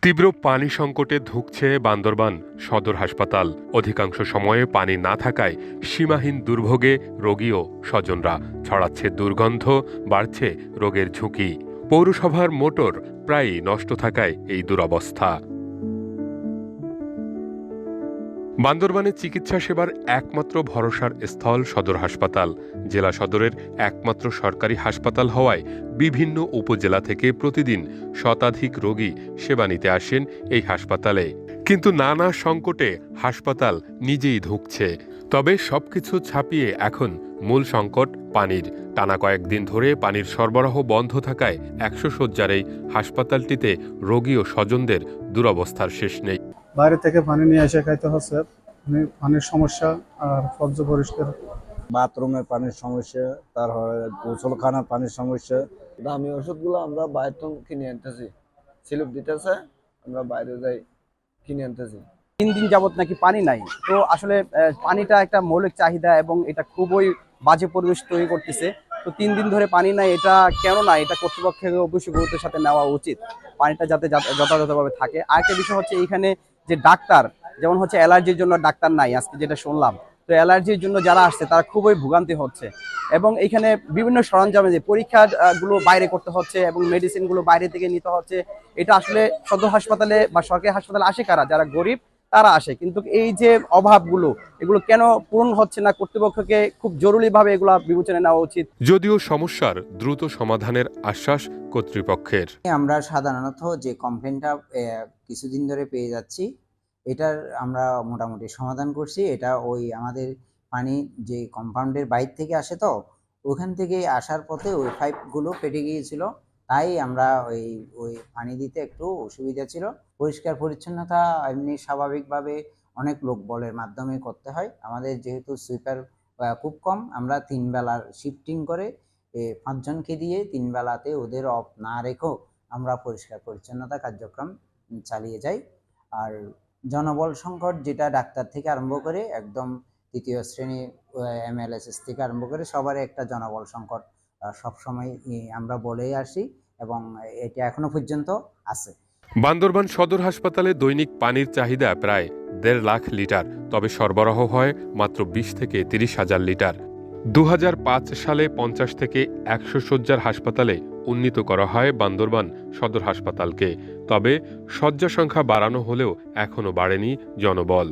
তীব্র পানি সংকটে ধুঁকছে বান্দরবান সদর হাসপাতাল। অধিকাংশ সময়ে পানি না থাকায় সীমাহীন দুর্ভোগে রোগী ও স্বজনরা। ছড়াচ্ছে দুর্গন্ধ, বাড়ছে রোগের ঝুঁকি। পৌরসভার মোটর প্রায়ই নষ্ট থাকায় এই দুরবস্থা। বান্দরবানে চিকিৎসা সেবার একমাত্র ভরসার স্থল সদর হাসপাতাল। জেলা সদরের একমাত্র সরকারি হাসপাতাল হওয়ায় বিভিন্ন উপজেলা থেকে প্রতিদিন শতাধিক রোগী সেবা নিতে আসেন এই হাসপাতালে। কিন্তু নানা সংকটে হাসপাতাল নিজেই ধুঁকছে। তবে সবকিছু ছাপিয়ে এখন মূল সংকট পানির। টানা কয়েকদিন ধরে পানির সরবরাহ বন্ধ থাকায় 100 শয্যার এই হাসপাতালটিতে রোগী ও স্বজনদের দুরবস্থার শেষ নেই। বাইরে থেকে পানি নিয়ে এসে খাইতে হচ্ছে। পানির সমস্যা আর বর্জ্য পরিষ্কার, বাথরুমের পানির সমস্যা, তারপরে গোসলখানার পানির সমস্যা। দামি ওষুধগুলো আমরা বাইরে থেকে কিনে আনতেছি, স্লিপ দিতেছে, আমরা বাইরে যাই কিনে আনতেছি। 3 দিন যাবত নাকি পানি নাই। তো আসলে পানিটা একটা মৌলিক চাহিদা এবং এটা খুবই বাজে পরিবেশ তৈরি করতেছে। তো 3 দিন ধরে পানি নাই, এটা কেন না, এটা কর্তৃপক্ষের অবশ্যই গুরুত্বের সাথে নেওয়া উচিত, পানিটা যাতে যথাযথভাবে থাকে। আরেকটা বিষয় হচ্ছে এইখানে যে ডাক্তার, যেমন হচ্ছে অ্যালার্জির জন্য ডাক্তার নাই আজকে যেটা শুনলাম। তো অ্যালার্জির জন্য যারা আসছে তারা খুবই ভোগান্তি হচ্ছে এবং এখানে বিভিন্ন সরঞ্জামে যে পরীক্ষা গুলো বাইরে করতে হচ্ছে এবং মেডিসিন গুলো বাইরে থেকে নিতে হচ্ছে। এটা আসলে সদর হাসপাতালে বা সরকারি হাসপাতালে আসে কারা? যারা গরিব তারা আসে। কিন্তু এই যে অভাবগুলো, এগুলো কেন পূরণ হচ্ছে না? কর্তৃপক্ষকে খুব জরুরিভাবে এগুলো বিবেচনায় নেওয়া উচিত। যদিও সমস্যার দ্রুত সমাধানের আশ্বাস কর্তৃপক্ষের। আমরা সাধারণত যে কমপ্লেনটা কিছুদিন ধরে পেয়ে যাচ্ছি, এটার আমরা মোটামুটি সমাধান করছি। এটা ওই আমাদের পানি যে কম্পাউন্ডের বাইরে থেকে আসে, তো ওখান থেকে আসার পথে ওই পাইপগুলো ফেটে গিয়েছিল, তাই আমরা ওই পানি দিতে একটু অসুবিধা ছিল। পরিষ্কার পরিচ্ছন্নতা এমনি স্বাভাবিকভাবে অনেক লোকবলের মাধ্যমে করতে হয়। আমাদের যেহেতু সুইপার খুব কম, আমরা 3 বেলার শিফটিং করে 5 জনকে দিয়ে 3 বেলাতে ওদের অফ না রেখেও আমরা পরিষ্কার পরিচ্ছন্নতা কার্যক্রম চালিয়ে যাই। আর জনবল সংকট, যেটা ডাক্তার থেকে আরম্ভ করে একদম 3য় শ্রেণী MLSS থেকে আরম্ভ করে সবারই একটা জনবল সংকট সবসময় আমরা বলেই আসি এবং এটা এখনো পর্যন্ত আছে। বান্দরবান সদর হাসপাতালে দৈনিক পানির চাহিদা প্রায় 1.5 লাখ লিটার, তবে সরবরাহ হয় মাত্র 20 থেকে 30 হাজার লিটার। 2005 সালে 50 থেকে 100 শয্যার হাসপাতালে উন্নীত করা হয় বান্দরবান সদর হাসপাতালকে। তবে শয্যা সংখ্যা বাড়ানো হলেও এখনও বাড়েনি জনবল।